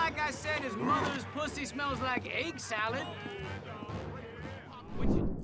like I said, his mother's pussy smells like egg salad.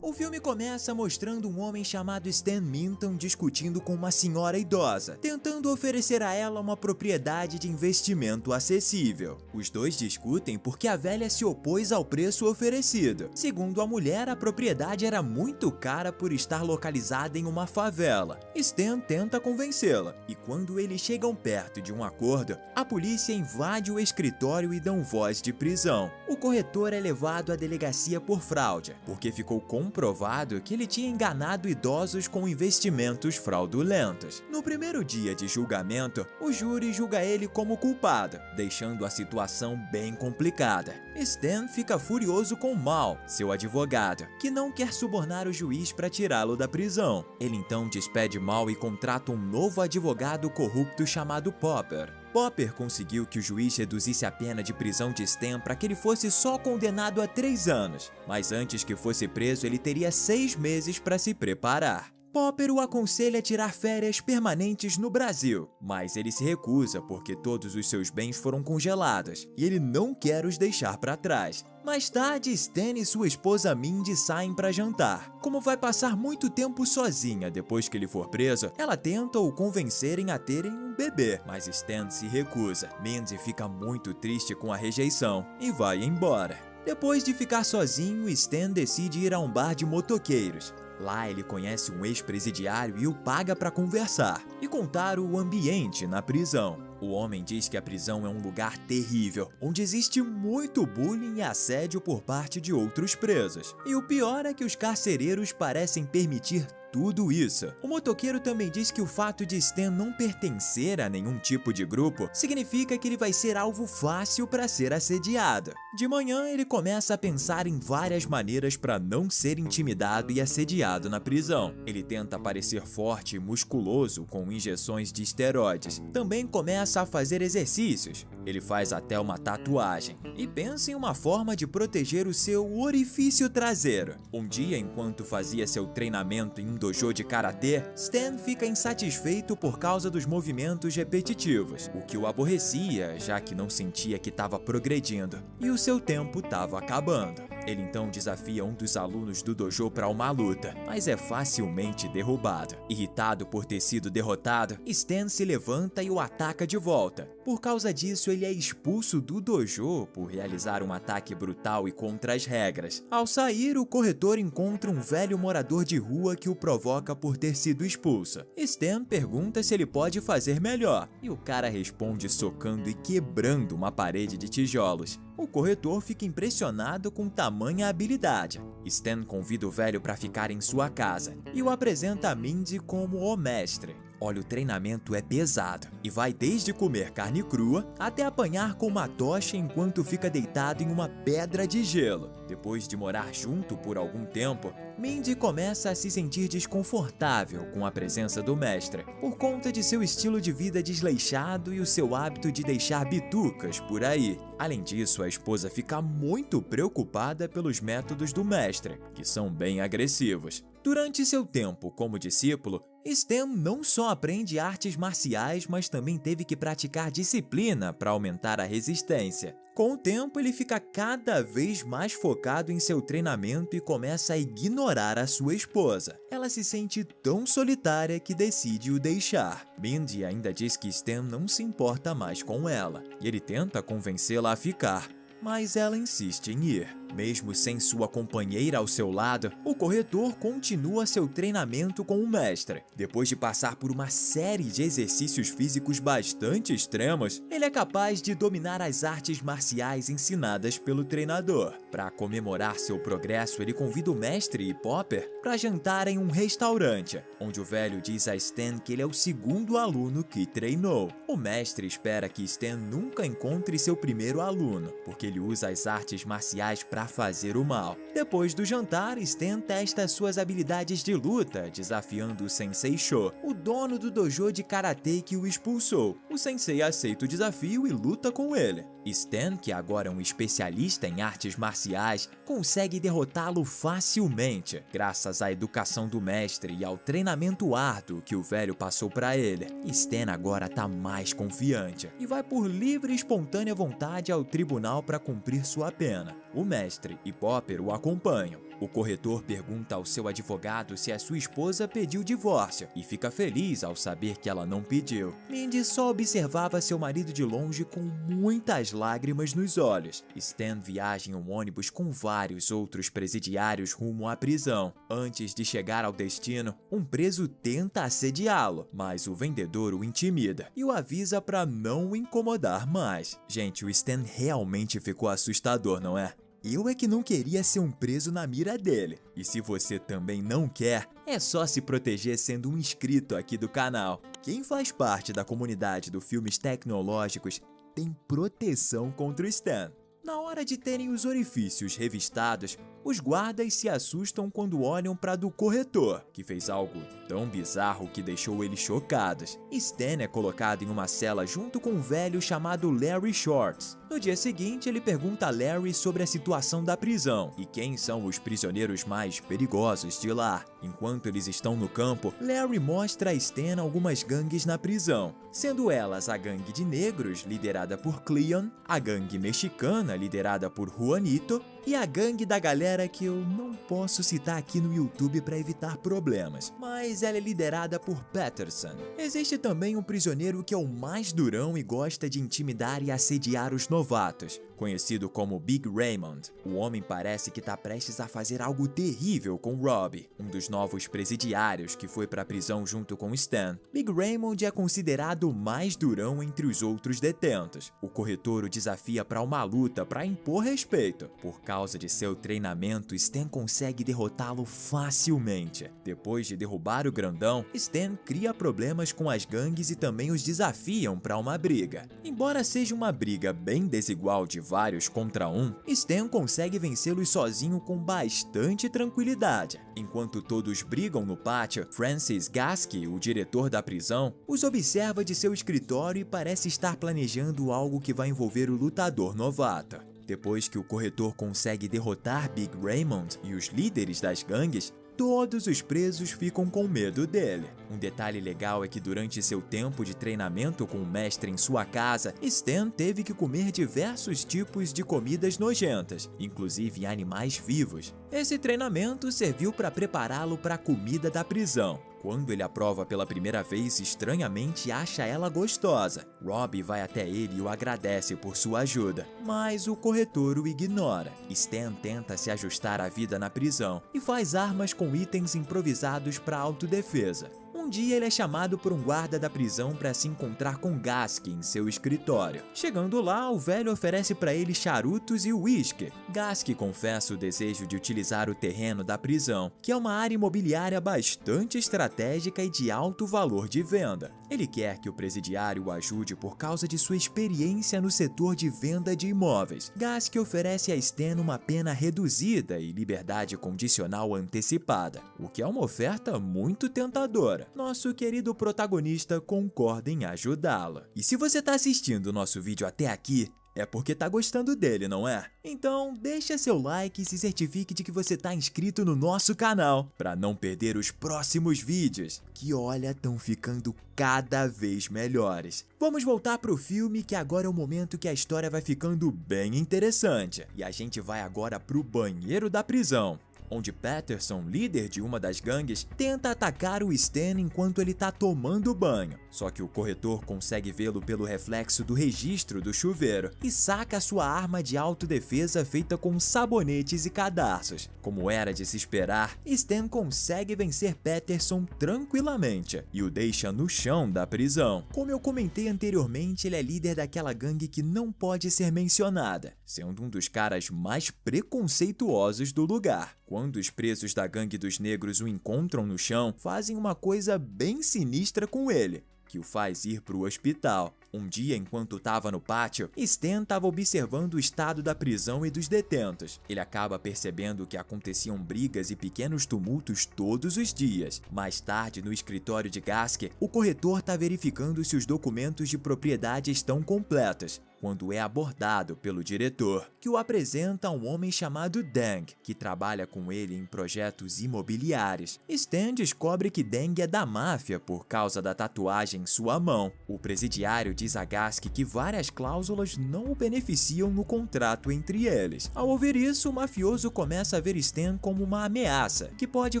O filme começa mostrando um homem chamado Stan Minton discutindo com uma senhora idosa, tentando oferecer a ela uma propriedade de investimento acessível. Os dois discutem porque a velha se opôs ao preço oferecido. Segundo a mulher, a propriedade era muito cara por estar localizada em uma favela. Stan tenta convencê-la, e quando eles chegam perto de um acordo, a polícia invade o escritório e dão voz de prisão. O corretor é levado à delegacia por fraude, porque ficou comprovado que ele tinha enganado idosos com investimentos fraudulentos. No primeiro dia de julgamento, o júri julga ele como culpado, deixando a situação bem complicada. Stan fica furioso com Mal, seu advogado, que não quer subornar o juiz para tirá-lo da prisão. Ele então despede Mal e contrata um novo advogado corrupto chamado Popper. Popper conseguiu que o juiz reduzisse a pena de prisão de Stan para que ele fosse só condenado a 3 anos, mas antes que fosse preso ele teria 6 meses para se preparar. Popper o aconselha a tirar férias permanentes no Brasil, mas ele se recusa porque todos os seus bens foram congelados e ele não quer os deixar para trás. Mais tarde, Stan e sua esposa Mindy saem para jantar. Como vai passar muito tempo sozinha depois que ele for preso, ela tenta o convencerem a terem um bebê, mas Stan se recusa. Mindy fica muito triste com a rejeição e vai embora. Depois de ficar sozinho, Stan decide ir a um bar de motoqueiros. Lá ele conhece um ex-presidiário e o paga para conversar e contar o ambiente na prisão. O homem diz que a prisão é um lugar terrível, onde existe muito bullying e assédio por parte de outros presos. E o pior é que os carcereiros parecem permitir tudo isso. O motoqueiro também diz que o fato de Stan não pertencer a nenhum tipo de grupo significa que ele vai ser alvo fácil para ser assediado. De manhã, ele começa a pensar em várias maneiras para não ser intimidado e assediado na prisão. Ele tenta parecer forte e musculoso com injeções de esteroides. Também começa a fazer exercícios. Ele faz até uma tatuagem e pensa em uma forma de proteger o seu orifício traseiro. Um dia, enquanto fazia seu treinamento em um dojo de karatê, Stan fica insatisfeito por causa dos movimentos repetitivos, o que o aborrecia, já que não sentia que estava progredindo e o seu tempo estava acabando. Ele então desafia um dos alunos do dojo para uma luta, mas é facilmente derrubado. Irritado por ter sido derrotado, Stan se levanta e o ataca de volta. Por causa disso, ele é expulso do dojo por realizar um ataque brutal e contra as regras. Ao sair, o corretor encontra um velho morador de rua que o provoca por ter sido expulso. Stan pergunta se ele pode fazer melhor, e o cara responde socando e quebrando uma parede de tijolos. O corretor fica impressionado com tamanha habilidade. Stan convida o velho para ficar em sua casa e o apresenta a Mindy como o mestre. Olha, o treinamento é pesado e vai desde comer carne crua até apanhar com uma tocha enquanto fica deitado em uma pedra de gelo. Depois de morar junto por algum tempo, Mindy começa a se sentir desconfortável com a presença do mestre, por conta de seu estilo de vida desleixado e o seu hábito de deixar bitucas por aí. Além disso, a esposa fica muito preocupada pelos métodos do mestre, que são bem agressivos. Durante seu tempo como discípulo, Stan não só aprende artes marciais, mas também teve que praticar disciplina para aumentar a resistência. Com o tempo, ele fica cada vez mais focado em seu treinamento e começa a ignorar a sua esposa. Ela se sente tão solitária que decide o deixar. Mindy ainda diz que Stan não se importa mais com ela, e ele tenta convencê-la a ficar, mas ela insiste em ir. Mesmo sem sua companheira ao seu lado, o corretor continua seu treinamento com o mestre. Depois de passar por uma série de exercícios físicos bastante extremos, ele é capaz de dominar as artes marciais ensinadas pelo treinador. Para comemorar seu progresso, ele convida o mestre e Popper para jantar em um restaurante, onde o velho diz a Stan que ele é o segundo aluno que treinou. O mestre espera que Stan nunca encontre seu primeiro aluno, porque ele usa as artes marciais para para fazer o mal. Depois do jantar, Stan testa suas habilidades de luta, desafiando o Sensei Sho, o dono do dojo de karatê que o expulsou. O Sensei aceita o desafio e luta com ele. Stan, que agora é um especialista em artes marciais, consegue derrotá-lo facilmente, graças à educação do mestre e ao treinamento árduo que o velho passou para ele. Stan agora tá mais confiante e vai por livre e espontânea vontade ao tribunal para cumprir sua pena. O mestre e Popper o acompanham. O corretor pergunta ao seu advogado se a sua esposa pediu divórcio e fica feliz ao saber que ela não pediu. Mindy só observava seu marido de longe com muitas lágrimas nos olhos. Stan viaja em um ônibus com vários outros presidiários rumo à prisão. Antes de chegar ao destino, um preso tenta assediá-lo, mas o vendedor o intimida e o avisa para não o incomodar mais. Gente, o Stan realmente ficou assustador, não é? Eu é que não queria ser um preso na mira dele. E se você também não quer, é só se proteger sendo um inscrito aqui do canal. Quem faz parte da comunidade do Filmes Tecnológicos tem proteção contra o Stan. Na hora de terem os orifícios revistados, os guardas se assustam quando olham para do corretor, que fez algo tão bizarro que deixou eles chocados. Stan é colocado em uma cela junto com um velho chamado Larry Shorts. No dia seguinte, ele pergunta a Larry sobre a situação da prisão e quem são os prisioneiros mais perigosos de lá. Enquanto eles estão no campo, Larry mostra a Stan algumas gangues na prisão, sendo elas a gangue de negros, liderada por Cleon, a gangue mexicana, liderada por Juanito, e a gangue da galera que eu não posso citar aqui no YouTube para evitar problemas, mas ela é liderada por Patterson. Existe também um prisioneiro que é o mais durão e gosta de intimidar e assediar os novatos, conhecido como Big Raymond. O homem parece que está prestes a fazer algo terrível com Robbie, um dos novos presidiários que foi para a prisão junto com Stan. Big Raymond é considerado o mais durão entre os outros detentos. O corretor o desafia para uma luta para impor respeito. Por causa de seu treinamento, Stan consegue derrotá-lo facilmente. Depois de derrubar o grandão, Stan cria problemas com as gangues e também os desafiam para uma briga. Embora seja uma briga bem desigual de vários contra um, Stan consegue vencê-los sozinho com bastante tranquilidade. Enquanto todos brigam no pátio, Francis Gaske, o diretor da prisão, os observa de seu escritório e parece estar planejando algo que vai envolver o lutador novato. Depois que o corretor consegue derrotar Big Raymond e os líderes das gangues, todos os presos ficam com medo dele. Um detalhe legal é que durante seu tempo de treinamento com o mestre em sua casa, Stan teve que comer diversos tipos de comidas nojentas, inclusive animais vivos. Esse treinamento serviu para prepará-lo para a comida da prisão. Quando ele a prova pela primeira vez, estranhamente acha ela gostosa. Robbie vai até ele e o agradece por sua ajuda, mas o corretor o ignora. Stan tenta se ajustar à vida na prisão e faz armas com itens improvisados para autodefesa. Um dia ele é chamado por um guarda da prisão para se encontrar com Gaske em seu escritório. Chegando lá, o velho oferece para ele charutos e uísque. Gaske confessa o desejo de utilizar o terreno da prisão, que é uma área imobiliária bastante estratégica e de alto valor de venda. Ele quer que o presidiário o ajude por causa de sua experiência no setor de venda de imóveis. Gaske oferece a Stan uma pena reduzida e liberdade condicional antecipada, o que é uma oferta muito tentadora. Nosso querido protagonista concorda em ajudá-la. E se você está assistindo o nosso vídeo até aqui, é porque tá gostando dele, não é? Então deixa seu like e se certifique de que você tá inscrito no nosso canal, para não perder os próximos vídeos, que olha, tão ficando cada vez melhores. Vamos voltar pro filme, que agora é o momento que a história vai ficando bem interessante. E a gente vai agora pro banheiro da prisão, onde Patterson, líder de uma das gangues, tenta atacar o Stan enquanto ele tá tomando banho. Só que o corretor consegue vê-lo pelo reflexo do registro do chuveiro e saca sua arma de autodefesa feita com sabonetes e cadarços. Como era de se esperar, Stan consegue vencer Patterson tranquilamente e o deixa no chão da prisão. Como eu comentei anteriormente, ele é líder daquela gangue que não pode ser mencionada, sendo um dos caras mais preconceituosos do lugar. Quando os presos da gangue dos negros o encontram no chão, fazem uma coisa bem sinistra com ele, que o faz ir para o hospital. Um dia, enquanto estava no pátio, Stan estava observando o estado da prisão e dos detentos. Ele acaba percebendo que aconteciam brigas e pequenos tumultos todos os dias. Mais tarde, no escritório de Gask, o corretor está verificando se os documentos de propriedade estão completos, quando é abordado pelo diretor, que o apresenta a um homem chamado Deng, que trabalha com ele em projetos imobiliários. Stan descobre que Deng é da máfia por causa da tatuagem em sua mão. O presidiário diz a Gask que várias cláusulas não o beneficiam no contrato entre eles. Ao ouvir isso, o mafioso começa a ver Stan como uma ameaça, que pode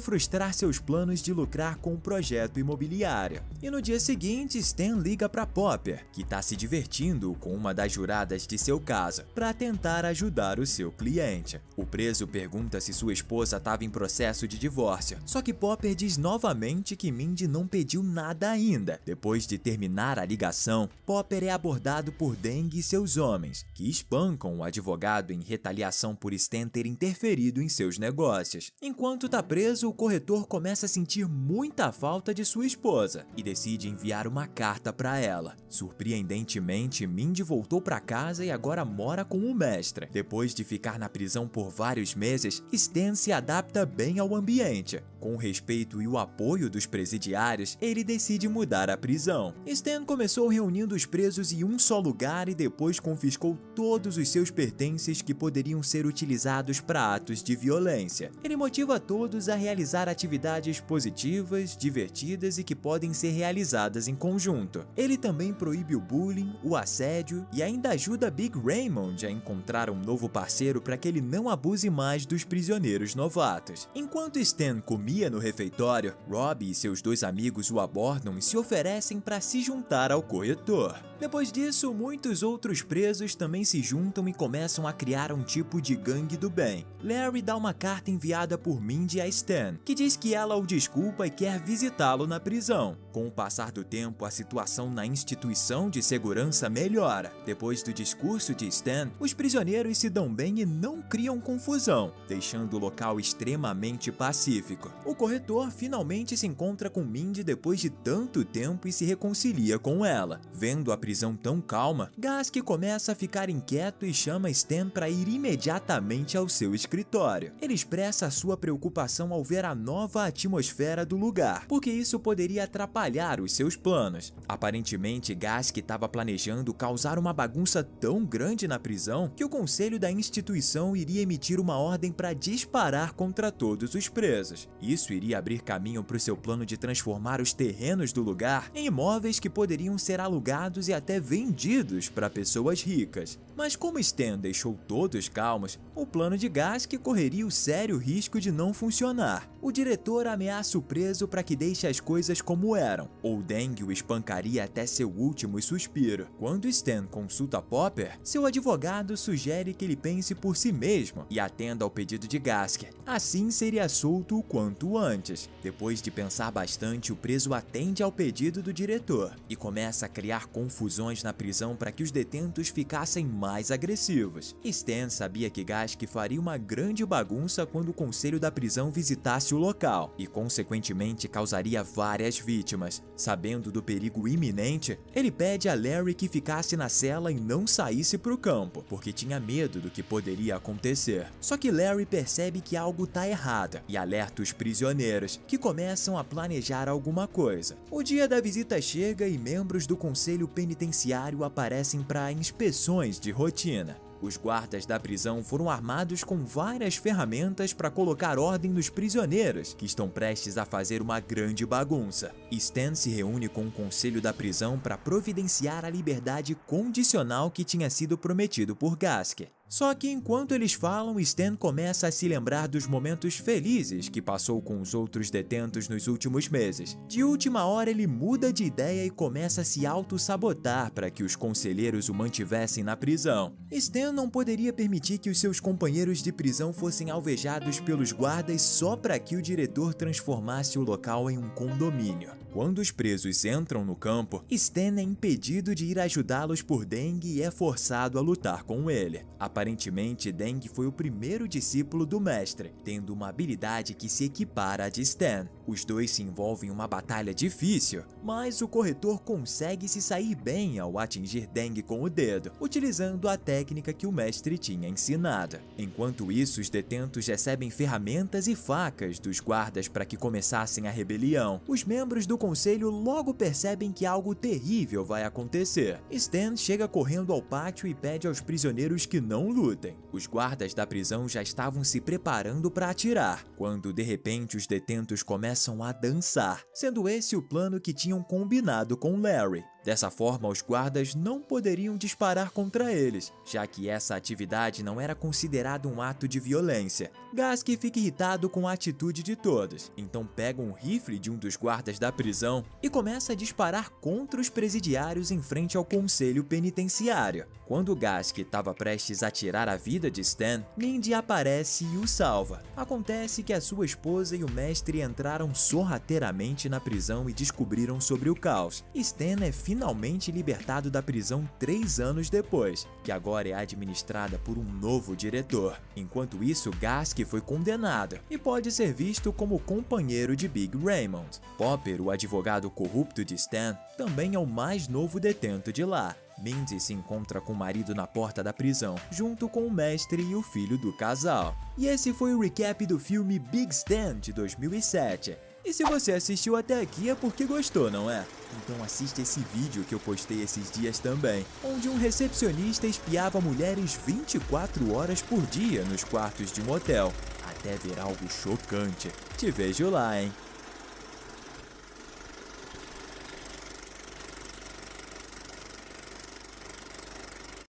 frustrar seus planos de lucrar com o projeto imobiliário. E no dia seguinte, Stan liga para Popper, que está se divertindo com uma das juradas de seu caso, para tentar ajudar o seu cliente. O preso pergunta se sua esposa estava em processo de divórcio, só que Popper diz novamente que Mindy não pediu nada ainda. Depois de terminar a ligação, Popper é abordado por Deng e seus homens, que espancam o advogado em retaliação por Stan ter interferido em seus negócios. Enquanto está preso, o corretor começa a sentir muita falta de sua esposa e decide enviar uma carta para ela. Surpreendentemente, Mindy voltou para casa e agora mora com o mestre. Depois de ficar na prisão por vários meses, Stan se adapta bem ao ambiente. Com o respeito e o apoio dos presidiários, ele decide mudar a prisão. Stan começou reunindo os presos em um só lugar e depois confiscou todos os seus pertences que poderiam ser utilizados para atos de violência. Ele motiva todos a realizar atividades positivas, divertidas e que podem ser realizadas em conjunto. Ele também proíbe o bullying, o assédio e ainda ajuda Big Raymond a encontrar um novo parceiro para que ele não abuse mais dos prisioneiros novatos. Enquanto Stan comia no refeitório, Rob e seus dois amigos o abordam e se oferecem para se juntar ao corretor. Depois disso, muitos outros presos também se juntam e começam a criar um tipo de gangue do bem. Larry dá uma carta enviada por Mindy a Stan, que diz que ela o desculpa e quer visitá-lo na prisão. Com o passar do tempo, a situação na instituição de segurança melhora. Depois do discurso de Stan, os prisioneiros se dão bem e não criam confusão, deixando o local extremamente pacífico. O corretor finalmente se encontra com Mindy depois de tanto tempo e se reconcilia com ela. Vendo a prisão tão calma, Gask começa a ficar inquieto e chama Stan para ir imediatamente ao seu escritório. Ele expressa a sua preocupação ao ver a nova atmosfera do lugar, porque isso poderia atrapalhar os seus planos. Aparentemente, Gask estava planejando causar uma bagunça tão grande na prisão que o conselho da instituição iria emitir uma ordem para disparar contra todos os presos. Isso iria abrir caminho para o seu plano de transformar os terrenos do lugar em imóveis que poderiam ser alugados e até vendidos para pessoas ricas. Mas como Stan deixou todos calmos, o plano de Gask correria o sério risco de não funcionar. O diretor ameaça o preso para que deixe as coisas como eram, ou Deng o espancaria até seu último suspiro. Quando Stan consulta Popper, seu advogado sugere que ele pense por si mesmo e atenda ao pedido de Gask. Assim seria solto o quanto antes. Depois de pensar bastante, o preso atende ao pedido do diretor e começa a criar confusões na prisão para que os detentos ficassem mais agressivos. Stan sabia que Gask faria uma grande bagunça quando o conselho da prisão visitasse o local e, consequentemente, causaria várias vítimas. Sabendo do perigo iminente, ele pede a Larry que ficasse na cela e não saísse para o campo, porque tinha medo do que poderia acontecer. Só que Larry percebe que algo está errado e alerta os prisioneiros, que começam a planejar alguma coisa. O dia da visita chega e membros do conselho penitenciário aparecem para inspeções de rotina. Os guardas da prisão foram armados com várias ferramentas para colocar ordem nos prisioneiros, que estão prestes a fazer uma grande bagunça. Stan se reúne com o conselho da prisão para providenciar a liberdade condicional que tinha sido prometido por Gask. Só que enquanto eles falam, Stan começa a se lembrar dos momentos felizes que passou com os outros detentos nos últimos meses. De última hora, ele muda de ideia e começa a se auto-sabotar para que os conselheiros o mantivessem na prisão. Stan não poderia permitir que os seus companheiros de prisão fossem alvejados pelos guardas só para que o diretor transformasse o local em um condomínio. Quando os presos entram no campo, Stan é impedido de ir ajudá-los por Deng e é forçado a lutar com ele. Aparentemente, Deng foi o primeiro discípulo do mestre, tendo uma habilidade que se equipara à de Stan. Os dois se envolvem em uma batalha difícil, mas o corretor consegue se sair bem ao atingir Deng com o dedo, utilizando a técnica que o mestre tinha ensinado. Enquanto isso, os detentos recebem ferramentas e facas dos guardas para que começassem a rebelião. Os membros do conselho logo percebem que algo terrível vai acontecer. Stan chega correndo ao pátio e pede aos prisioneiros que não lutem. Os guardas da prisão já estavam se preparando para atirar, quando de repente os detentos começam a dançar, sendo esse o plano que tinham combinado com Larry. Dessa forma, os guardas não poderiam disparar contra eles, já que essa atividade não era considerada um ato de violência. Gask fica irritado com a atitude de todos, então pega um rifle de um dos guardas da prisão e começa a disparar contra os presidiários em frente ao conselho penitenciário. Quando Gask estava prestes a tirar a vida de Stan, Mindy aparece e o salva. Acontece que a sua esposa e o mestre entraram sorrateiramente na prisão e descobriram sobre o caos. Stan é finalmente libertado da prisão 3 anos depois, que agora é administrada por um novo diretor. Enquanto isso, Gask foi condenado e pode ser visto como companheiro de Big Raymond. Popper, o advogado corrupto de Stan, também é o mais novo detento de lá. Mindy se encontra com o marido na porta da prisão, junto com o mestre e o filho do casal. E esse foi o recap do filme Big Stan de 2007. E se você assistiu até aqui é porque gostou, não é? Então assista esse vídeo que eu postei esses dias também, onde um recepcionista espiava mulheres 24 horas por dia nos quartos de um hotel, até ver algo chocante. Te vejo lá, hein?